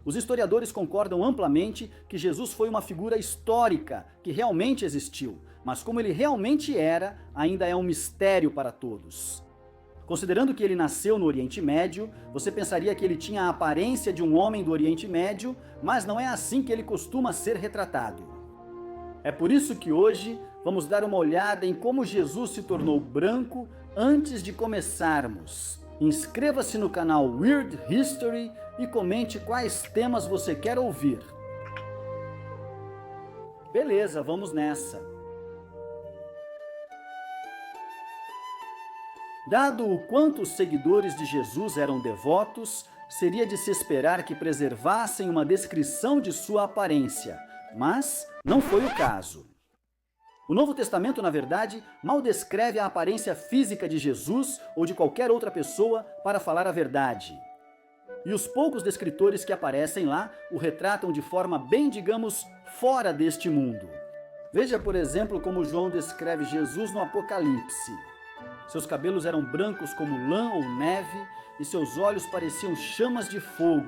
Os historiadores concordam amplamente que Jesus foi uma figura histórica que realmente existiu, mas como ele realmente era, ainda é um mistério para todos. Considerando que ele nasceu no Oriente Médio, você pensaria que ele tinha a aparência de um homem do Oriente Médio, mas não é assim que ele costuma ser retratado. É por isso que hoje vamos dar uma olhada em como Jesus se tornou branco antes de começarmos. Inscreva-se no canal Weird History e comente quais temas você quer ouvir. Beleza, vamos nessa. Dado o quanto os seguidores de Jesus eram devotos, seria de se esperar que preservassem uma descrição de sua aparência, mas não foi o caso. O Novo Testamento, na verdade, mal descreve a aparência física de Jesus ou de qualquer outra pessoa, para falar a verdade. E os poucos descritores que aparecem lá o retratam de forma bem, digamos, fora deste mundo. Veja, por exemplo, como João descreve Jesus no Apocalipse. Seus cabelos eram brancos como lã ou neve, e seus olhos pareciam chamas de fogo.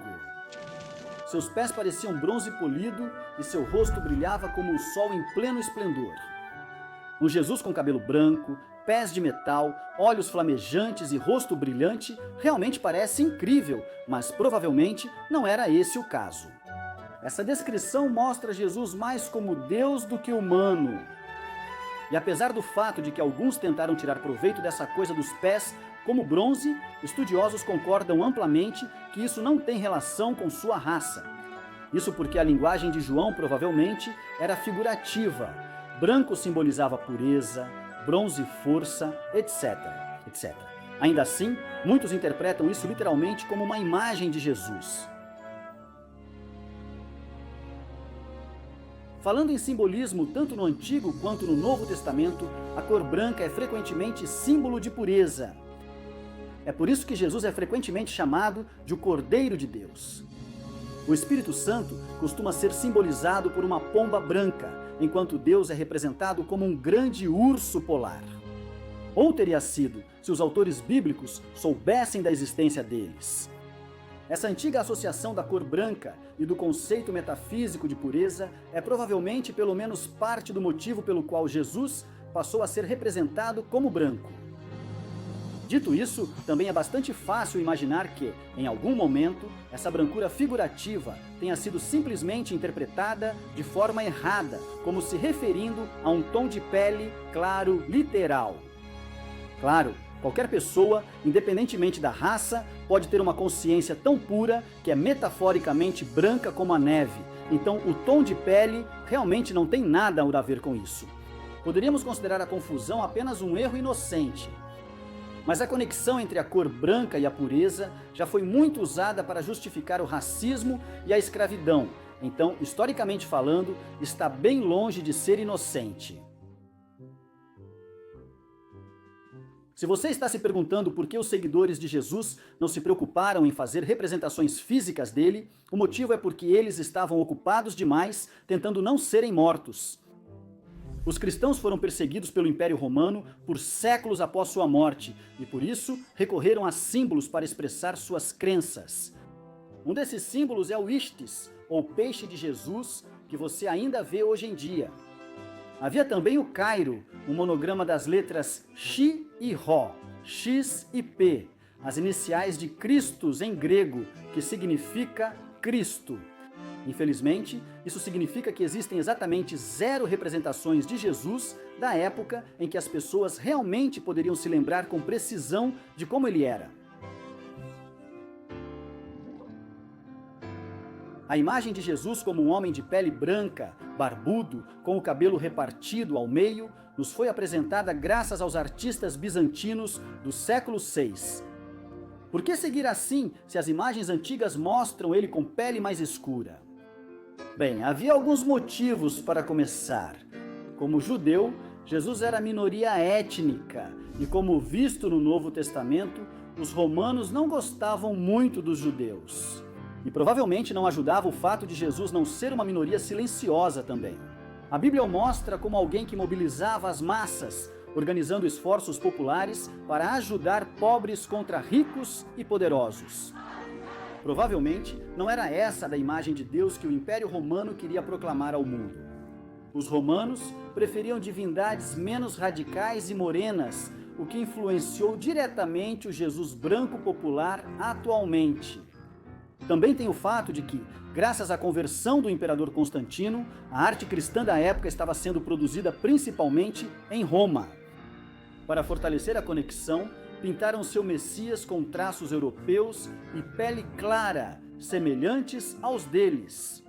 Seus pés pareciam bronze polido, e seu rosto brilhava como o sol em pleno esplendor. Um Jesus com cabelo branco, pés de metal, olhos flamejantes e rosto brilhante realmente parece incrível, mas provavelmente não era esse o caso. Essa descrição mostra Jesus mais como Deus do que humano. E apesar do fato de que alguns tentaram tirar proveito dessa coisa dos pés como bronze, estudiosos concordam amplamente que isso não tem relação com sua raça. Isso porque a linguagem de João provavelmente era figurativa. Branco simbolizava pureza, bronze força, etc, etc. Ainda assim, muitos interpretam isso literalmente como uma imagem de Jesus. Falando em simbolismo tanto no Antigo quanto no Novo Testamento, a cor branca é frequentemente símbolo de pureza. É por isso que Jesus é frequentemente chamado de o Cordeiro de Deus. O Espírito Santo costuma ser simbolizado por uma pomba branca, enquanto Deus é representado como um grande urso polar. Ou teria sido, se os autores bíblicos soubessem da existência deles. Essa antiga associação da cor branca e do conceito metafísico de pureza é provavelmente pelo menos parte do motivo pelo qual Jesus passou a ser representado como branco. Dito isso, também é bastante fácil imaginar que, em algum momento, essa brancura figurativa tenha sido simplesmente interpretada de forma errada, como se referindo a um tom de pele claro literal. Claro, qualquer pessoa, independentemente da raça, pode ter uma consciência tão pura que é metaforicamente branca como a neve, então o tom de pele realmente não tem nada a ver com isso. Poderíamos considerar a confusão apenas um erro inocente. Mas a conexão entre a cor branca e a pureza já foi muito usada para justificar o racismo e a escravidão, então, historicamente falando, está bem longe de ser inocente. Se você está se perguntando por que os seguidores de Jesus não se preocuparam em fazer representações físicas dele, o motivo é porque eles estavam ocupados demais tentando não serem mortos. Os cristãos foram perseguidos pelo Império Romano por séculos após sua morte e, por isso, recorreram a símbolos para expressar suas crenças. Um desses símbolos é o Ichthys, ou peixe de Jesus, que você ainda vê hoje em dia. Havia também o Cairo, um monograma das letras Xi e Rho, X e P, as iniciais de Christos em grego, que significa Cristo. Infelizmente, isso significa que existem exatamente 0 representações de Jesus da época em que as pessoas realmente poderiam se lembrar com precisão de como ele era. A imagem de Jesus como um homem de pele branca, barbudo, com o cabelo repartido ao meio, nos foi apresentada graças aos artistas bizantinos do século VI. Por que seguir assim, se as imagens antigas mostram ele com pele mais escura? Bem, havia alguns motivos para começar. Como judeu, Jesus era minoria étnica, e como visto no Novo Testamento, os romanos não gostavam muito dos judeus. E provavelmente não ajudava o fato de Jesus não ser uma minoria silenciosa também. A Bíblia o mostra como alguém que mobilizava as massas, organizando esforços populares para ajudar pobres contra ricos e poderosos. Provavelmente não era essa da imagem de Deus que o Império Romano queria proclamar ao mundo. Os romanos preferiam divindades menos radicais e morenas, o que influenciou diretamente o Jesus branco popular atualmente. Também tem o fato de que, graças à conversão do imperador Constantino, a arte cristã da época estava sendo produzida principalmente em Roma. Para fortalecer a conexão, pintaram seu Messias com traços europeus e pele clara, semelhantes aos deles.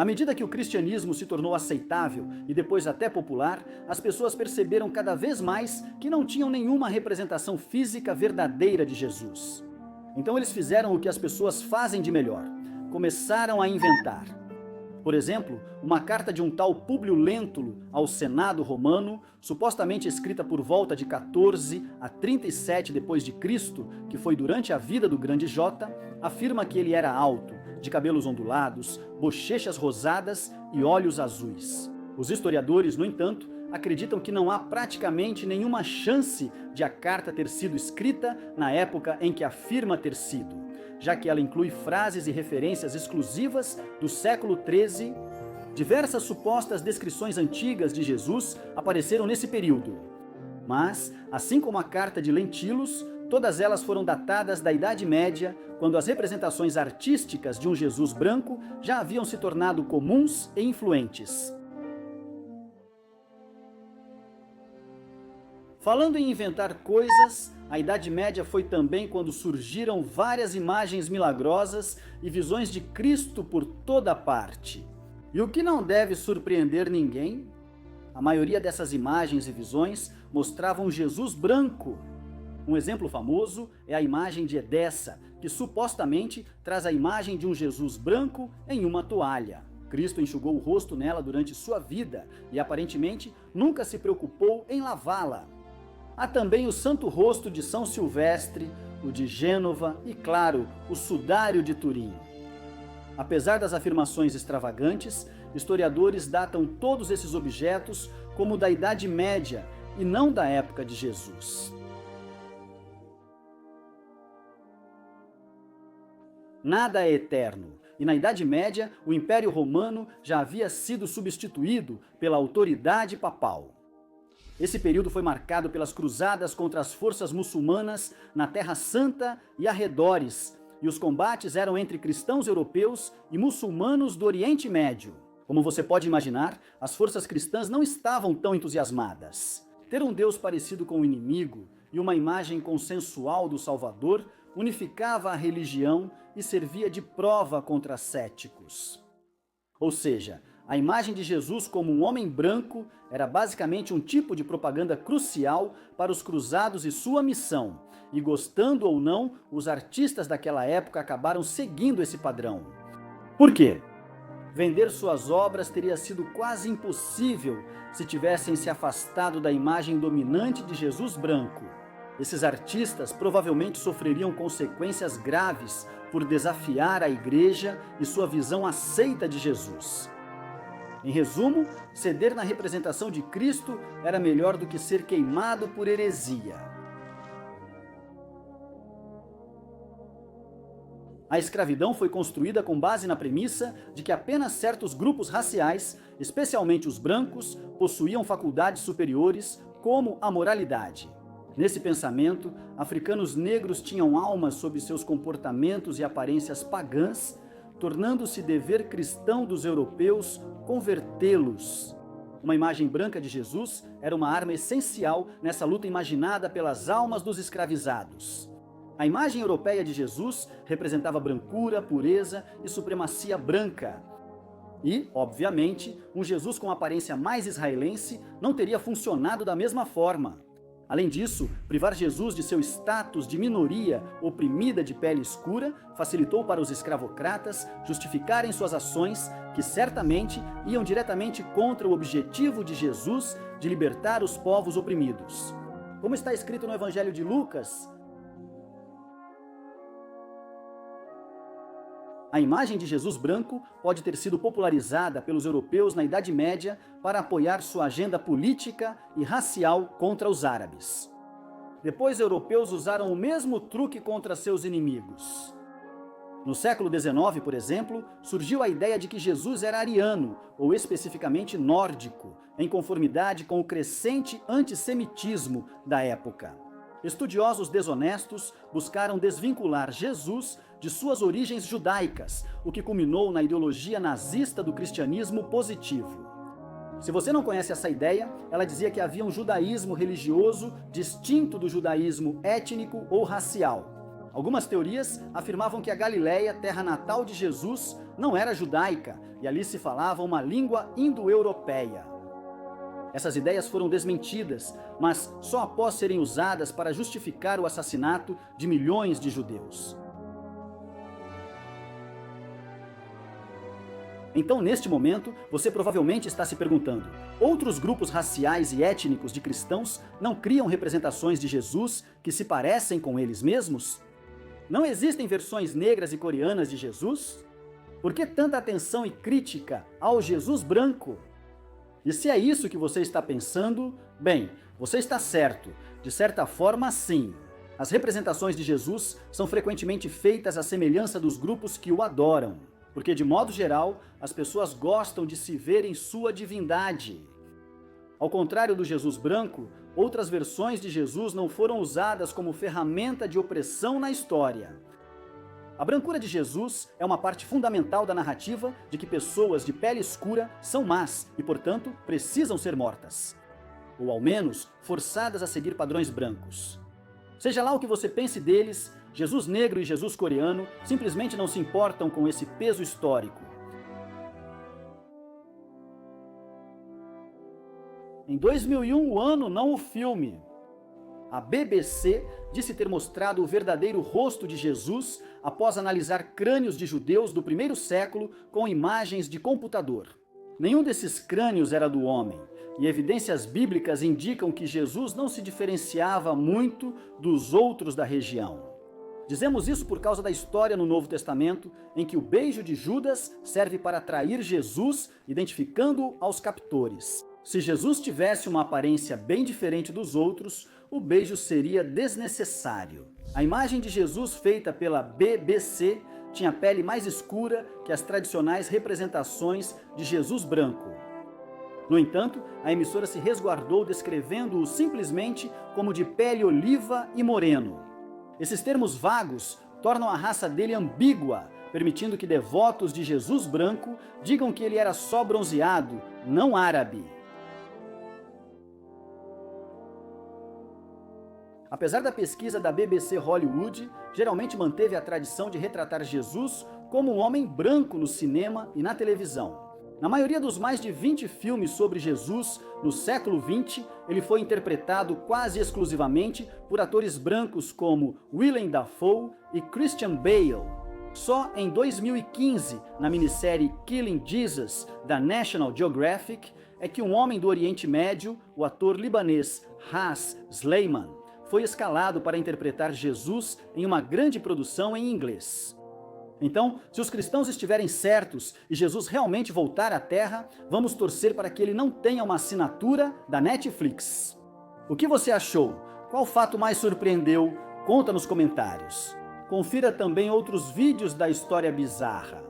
À medida que o cristianismo se tornou aceitável e depois até popular, as pessoas perceberam cada vez mais que não tinham nenhuma representação física verdadeira de Jesus. Então eles fizeram o que as pessoas fazem de melhor: começaram a inventar. Por exemplo, uma carta de um tal Públio Lentulus ao Senado romano, supostamente escrita por volta de 14 a 37 depois de Cristo, que foi durante a vida do grande Jota, afirma que ele era alto, de cabelos ondulados, bochechas rosadas e olhos azuis. Os historiadores, no entanto, acreditam que não há praticamente nenhuma chance de a carta ter sido escrita na época em que afirma ter sido, já que ela inclui frases e referências exclusivas do século XIII. Diversas supostas descrições antigas de Jesus apareceram nesse período. Mas, assim como a carta de Lentulus, todas elas foram datadas da Idade Média, quando as representações artísticas de um Jesus branco já haviam se tornado comuns e influentes. Falando em inventar coisas, a Idade Média foi também quando surgiram várias imagens milagrosas e visões de Cristo por toda parte. E o que não deve surpreender ninguém, a maioria dessas imagens e visões mostravam Jesus branco. Um exemplo famoso é a imagem de Edessa, que supostamente traz a imagem de um Jesus branco em uma toalha. Cristo enxugou o rosto nela durante sua vida e aparentemente nunca se preocupou em lavá-la. Há também o Santo Rosto de São Silvestre, o de Gênova e, claro, o Sudário de Turim. Apesar das afirmações extravagantes, historiadores datam todos esses objetos como da Idade Média e não da época de Jesus. Nada é eterno, e na Idade Média o Império Romano já havia sido substituído pela autoridade papal. Esse período foi marcado pelas cruzadas contra as forças muçulmanas na Terra Santa e arredores, e os combates eram entre cristãos europeus e muçulmanos do Oriente Médio. Como você pode imaginar, as forças cristãs não estavam tão entusiasmadas. Ter um Deus parecido com o inimigo e uma imagem consensual do Salvador unificava a religião e servia de prova contra céticos. Ou seja, a imagem de Jesus como um homem branco era basicamente um tipo de propaganda crucial para os cruzados e sua missão, e gostando ou não, os artistas daquela época acabaram seguindo esse padrão. Por quê? Vender suas obras teria sido quase impossível se tivessem se afastado da imagem dominante de Jesus branco. Esses artistas provavelmente sofreriam consequências graves por desafiar a igreja e sua visão aceita de Jesus. Em resumo, ceder na representação de Cristo era melhor do que ser queimado por heresia. A escravidão foi construída com base na premissa de que apenas certos grupos raciais, especialmente os brancos, possuíam faculdades superiores, como a moralidade. Nesse pensamento, africanos negros tinham almas sob seus comportamentos e aparências pagãs, tornando-se dever cristão dos europeus convertê-los. Uma imagem branca de Jesus era uma arma essencial nessa luta imaginada pelas almas dos escravizados. A imagem europeia de Jesus representava brancura, pureza e supremacia branca. E, obviamente, um Jesus com aparência mais israelense não teria funcionado da mesma forma. Além disso, privar Jesus de seu status de minoria oprimida de pele escura facilitou para os escravocratas justificarem suas ações que certamente iam diretamente contra o objetivo de Jesus de libertar os povos oprimidos. Como está escrito no Evangelho de Lucas, a imagem de Jesus branco pode ter sido popularizada pelos europeus na Idade Média para apoiar sua agenda política e racial contra os árabes. Depois, europeus usaram o mesmo truque contra seus inimigos. No século XIX, por exemplo, surgiu a ideia de que Jesus era ariano, ou especificamente nórdico, em conformidade com o crescente antissemitismo da época. Estudiosos desonestos buscaram desvincular Jesus de suas origens judaicas, o que culminou na ideologia nazista do cristianismo positivo. Se você não conhece essa ideia, ela dizia que havia um judaísmo religioso distinto do judaísmo étnico ou racial. Algumas teorias afirmavam que a Galileia, terra natal de Jesus, não era judaica e ali se falava uma língua indo-europeia. Essas ideias foram desmentidas, mas só após serem usadas para justificar o assassinato de milhões de judeus. Então, neste momento, você provavelmente está se perguntando: outros grupos raciais e étnicos de cristãos não criam representações de Jesus que se parecem com eles mesmos? Não existem versões negras e coreanas de Jesus? Por que tanta atenção e crítica ao Jesus branco? E se é isso que você está pensando, bem, você está certo. De certa forma, sim. As representações de Jesus são frequentemente feitas à semelhança dos grupos que o adoram, porque, de modo geral, as pessoas gostam de se ver em sua divindade. Ao contrário do Jesus branco, outras versões de Jesus não foram usadas como ferramenta de opressão na história. A brancura de Jesus é uma parte fundamental da narrativa de que pessoas de pele escura são más e, portanto, precisam ser mortas. Ou, ao menos, forçadas a seguir padrões brancos. Seja lá o que você pense deles, Jesus negro e Jesus coreano simplesmente não se importam com esse peso histórico. Em 2001, o ano, não o filme. A BBC disse ter mostrado o verdadeiro rosto de Jesus após analisar crânios de judeus do primeiro século com imagens de computador. Nenhum desses crânios era do homem, e evidências bíblicas indicam que Jesus não se diferenciava muito dos outros da região. Dizemos isso por causa da história no Novo Testamento, em que o beijo de Judas serve para atrair Jesus, identificando-o aos captores. Se Jesus tivesse uma aparência bem diferente dos outros, o beijo seria desnecessário. A imagem de Jesus feita pela BBC tinha pele mais escura que as tradicionais representações de Jesus branco. No entanto, a emissora se resguardou descrevendo-o simplesmente como de pele oliva e moreno. Esses termos vagos tornam a raça dele ambígua, permitindo que devotos de Jesus branco digam que ele era só bronzeado, não árabe. Apesar da pesquisa da BBC Hollywood, geralmente manteve a tradição de retratar Jesus como um homem branco no cinema e na televisão. Na maioria dos mais de 20 filmes sobre Jesus no século XX, ele foi interpretado quase exclusivamente por atores brancos como Willem Dafoe e Christian Bale. Só em 2015, na minissérie Killing Jesus, da National Geographic, é que um homem do Oriente Médio, o ator libanês Ras Sleiman, foi escalado para interpretar Jesus em uma grande produção em inglês. Então, se os cristãos estiverem certos e Jesus realmente voltar à Terra, vamos torcer para que ele não tenha uma assinatura da Netflix. O que você achou? Qual fato mais surpreendeu? Conta nos comentários. Confira também outros vídeos da História Bizarra.